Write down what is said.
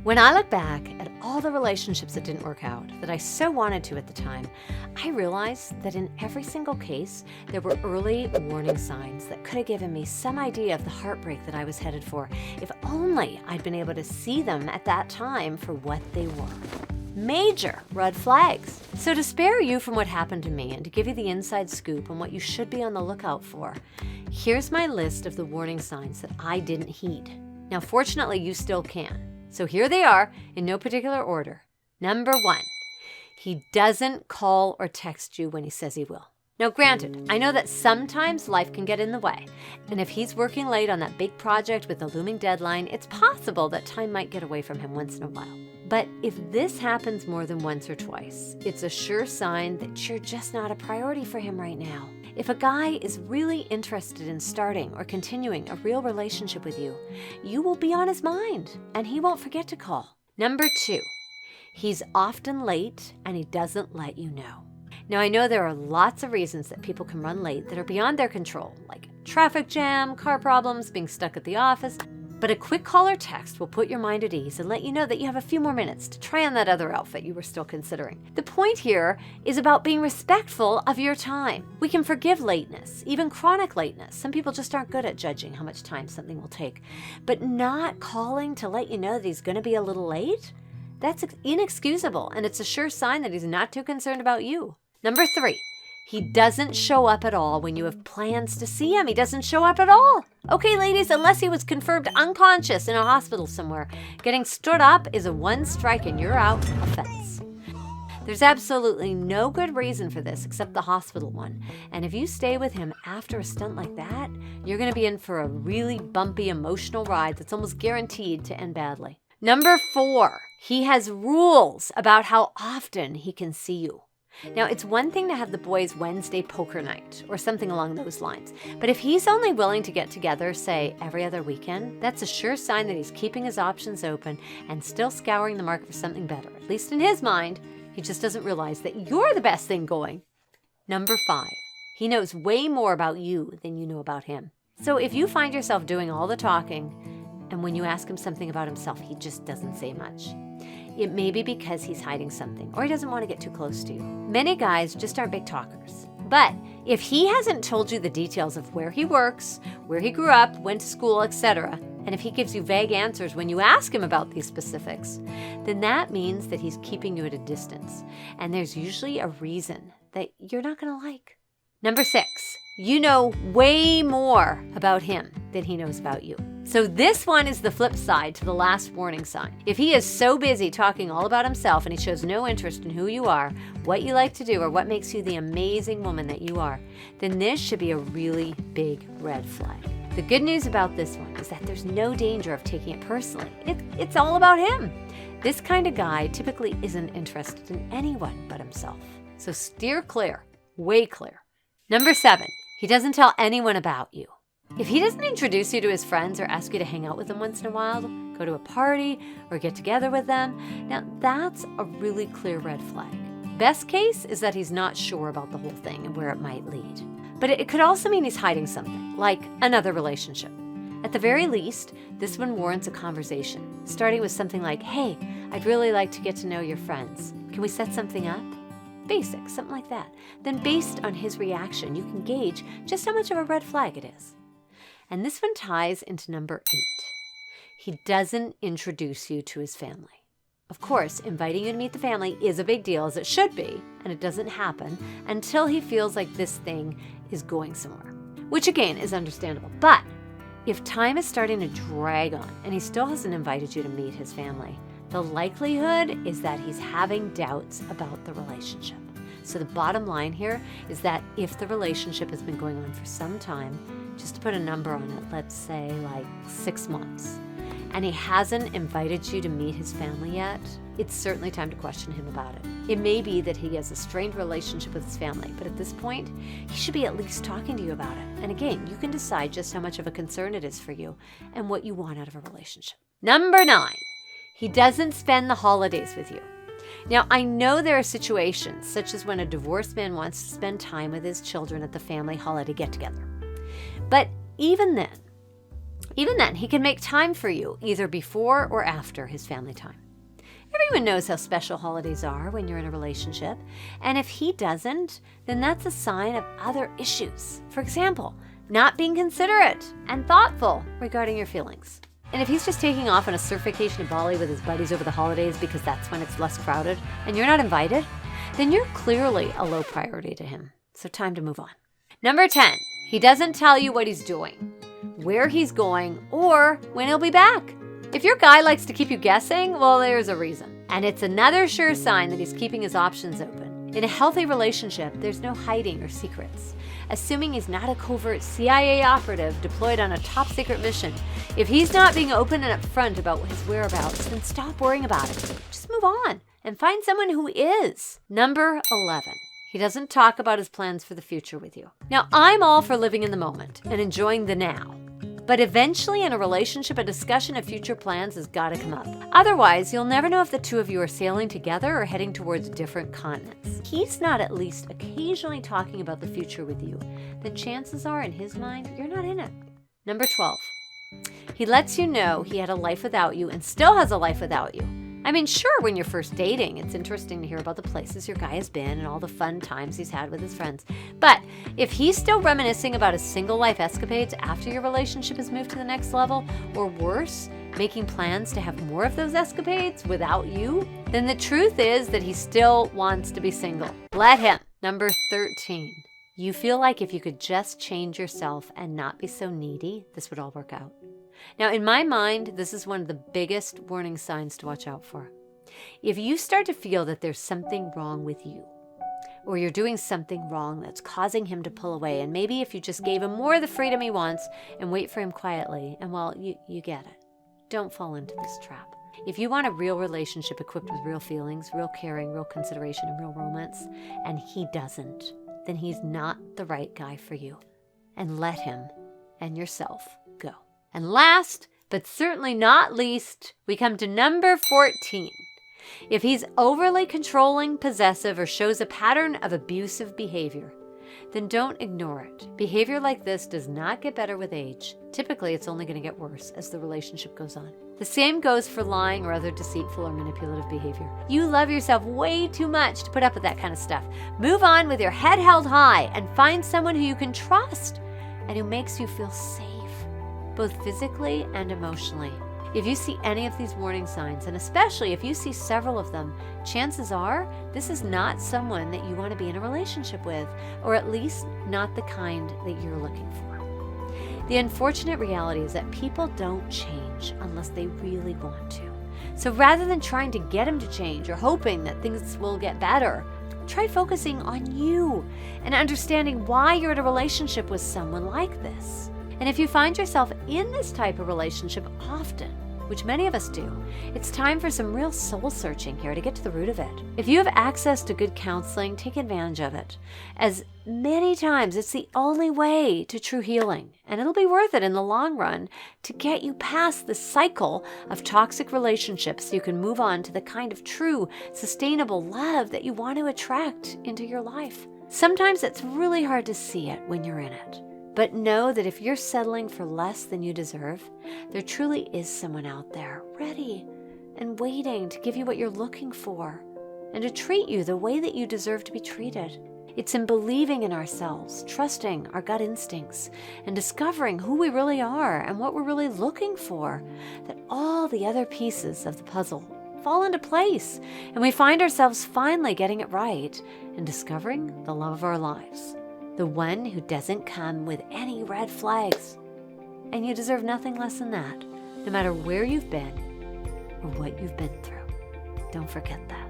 When I look back at all the relationships that didn't work out, that I so wanted to at the time, I realized that in every single case, there were early warning signs that could have given me some idea of the heartbreak that I was headed for, if only I'd been able to see them at that time for what they were. Major red flags. So to spare you from what happened to me and to give you the inside scoop on what you should be on the lookout for, here's my list of the warning signs that I didn't heed. Now, fortunately, you still can. So here they are in no particular order. Number 1, he doesn't call or text you when he says he will. Now, granted, I know that sometimes life can get in the way, and if he's working late on that big project with a looming deadline, it's possible that time might get away from him once in a while. But if this happens more than once or twice, it's a sure sign that you're just not a priority for him right now. If a guy is really interested in starting or continuing a real relationship with you, you will be on his mind and he won't forget to call. Number 2, he's often late and he doesn't let you know. Now, I know there are lots of reasons that people can run late that are beyond their control, like traffic jam, car problems, being stuck at the office. But a quick call or text will put your mind at ease and let you know that you have a few more minutes to try on that other outfit you were still considering. The point here is about being respectful of your time. We can forgive lateness, even chronic lateness. Some people just aren't good at judging how much time something will take. But not calling to let you know that he's going to be a little late? That's inexcusable, and it's a sure sign that he's not too concerned about you. Number 3. He doesn't show up at all when you have plans to see him. He doesn't show up at all. Okay, ladies, unless he was confirmed unconscious in a hospital somewhere, getting stood up is a one strike and you're out offense. There's absolutely no good reason for this except the hospital one. And if you stay with him after a stunt like that, you're going to be in for a really bumpy emotional ride that's almost guaranteed to end badly. Number 4, he has rules about how often he can see you. Now, it's one thing to have the boys' Wednesday poker night or something along those lines, but if he's only willing to get together, say, every other weekend, that's a sure sign that he's keeping his options open and still scouring the market for something better. At least in his mind, he just doesn't realize that you're the best thing going. Number 5, he knows way more about you than you know about him. So if you find yourself doing all the talking, and when you ask him something about himself, he just doesn't say much, it may be because he's hiding something or he doesn't want to get too close to you. Many guys just aren't big talkers. But if he hasn't told you the details of where he works, where he grew up, went to school, etc., and if he gives you vague answers when you ask him about these specifics, then that means that he's keeping you at a distance. And there's usually a reason that you're not going to like. Number 6, you know way more about him than he knows about you. So this one is the flip side to the last warning sign. If he is so busy talking all about himself and he shows no interest in who you are, what you like to do, or what makes you the amazing woman that you are, then this should be a really big red flag. The good news about this one is that there's no danger of taking it personally. It's all about him. This kind of guy typically isn't interested in anyone but himself. So steer clear, way clear. Number 7, he doesn't tell anyone about you. If he doesn't introduce you to his friends or ask you to hang out with them once in a while, go to a party or get together with them, now that's a really clear red flag. Best case is that he's not sure about the whole thing and where it might lead. But it could also mean he's hiding something, like another relationship. At the very least, this one warrants a conversation, starting with something like, hey, I'd really like to get to know your friends. Can we set something up? Basic, something like that. Then based on his reaction, you can gauge just how much of a red flag it is. And this one ties into number 8. He doesn't introduce you to his family. Of course, inviting you to meet the family is a big deal, as it should be, and it doesn't happen until he feels like this thing is going somewhere, which again is understandable. But if time is starting to drag on and he still hasn't invited you to meet his family, the likelihood is that he's having doubts about the relationship. So the bottom line here is that if the relationship has been going on for some time, just to put a number on it, let's say like 6 months, and he hasn't invited you to meet his family yet, it's certainly time to question him about it. It may be that he has a strained relationship with his family, but at this point, he should be at least talking to you about it. And again, you can decide just how much of a concern it is for you and what you want out of a relationship. Number 9, he doesn't spend the holidays with you. Now, I know there are situations, such as when a divorced man wants to spend time with his children at the family holiday get-together. But even then, Even then, he can make time for you, either before or after his family time. Everyone knows how special holidays are when you're in a relationship, and if he doesn't, then that's a sign of other issues. For example, not being considerate and thoughtful regarding your feelings. And if he's just taking off on a surf vacation to Bali with his buddies over the holidays because that's when it's less crowded and you're not invited, then you're clearly a low priority to him. So time to move on. Number 10, he doesn't tell you what he's doing, where he's going, or when he'll be back. If your guy likes to keep you guessing, well, there's a reason. And it's another sure sign that he's keeping his options open. In a healthy relationship, there's no hiding or secrets. Assuming he's not a covert CIA operative deployed on a top secret mission, if he's not being open and upfront about his whereabouts, then stop worrying about it. Just move on and find someone who is. Number 11. He doesn't talk about his plans for the future with you. Now, I'm all for living in the moment and enjoying the now. But eventually in a relationship, a discussion of future plans has got to come up. Otherwise, you'll never know if the two of you are sailing together or heading towards different continents. He's not at least occasionally talking about the future with you, then chances are in his mind, you're not in it. Number 12. He lets you know he had a life without you and still has a life without you. I mean, sure, when you're first dating, it's interesting to hear about the places your guy has been and all the fun times he's had with his friends. But if he's still reminiscing about his single life escapades after your relationship has moved to the next level, or worse, making plans to have more of those escapades without you, then the truth is that he still wants to be single. Let him. Number 13. You feel like if you could just change yourself and not be so needy, this would all work out. Now, in my mind, this is one of the biggest warning signs to watch out for. If you start to feel that there's something wrong with you, or you're doing something wrong that's causing him to pull away, and maybe if you just gave him more of the freedom he wants and wait for him quietly, and well, you get it. Don't fall into this trap. If you want a real relationship equipped with real feelings, real caring, real consideration, and real romance, and he doesn't, then he's not the right guy for you. And let him and yourself go. And last, but certainly not least, we come to number 14. If he's overly controlling, possessive, or shows a pattern of abusive behavior, then don't ignore it. Behavior like this does not get better with age. Typically, it's only going to get worse as the relationship goes on. The same goes for lying or other deceitful or manipulative behavior. You love yourself way too much to put up with that kind of stuff. Move on with your head held high and find someone who you can trust and who makes you feel safe, both physically and emotionally. If you see any of these warning signs, and especially if you see several of them, chances are this is not someone that you want to be in a relationship with, or at least not the kind that you're looking for. The unfortunate reality is that people don't change unless they really want to. So rather than trying to get them to change or hoping that things will get better, try focusing on you and understanding why you're in a relationship with someone like this. And if you find yourself in this type of relationship often, which many of us do, it's time for some real soul searching here to get to the root of it. If you have access to good counseling, take advantage of it, as many times it's the only way to true healing, and it'll be worth it in the long run to get you past the cycle of toxic relationships so you can move on to the kind of true, sustainable love that you want to attract into your life. Sometimes it's really hard to see it when you're in it. But know that if you're settling for less than you deserve, there truly is someone out there ready and waiting to give you what you're looking for and to treat you the way that you deserve to be treated. It's in believing in ourselves, trusting our gut instincts, and discovering who we really are and what we're really looking for that all the other pieces of the puzzle fall into place, and we find ourselves finally getting it right and discovering the love of our lives. The one who doesn't come with any red flags. And you deserve nothing less than that, no matter where you've been or what you've been through. Don't forget that.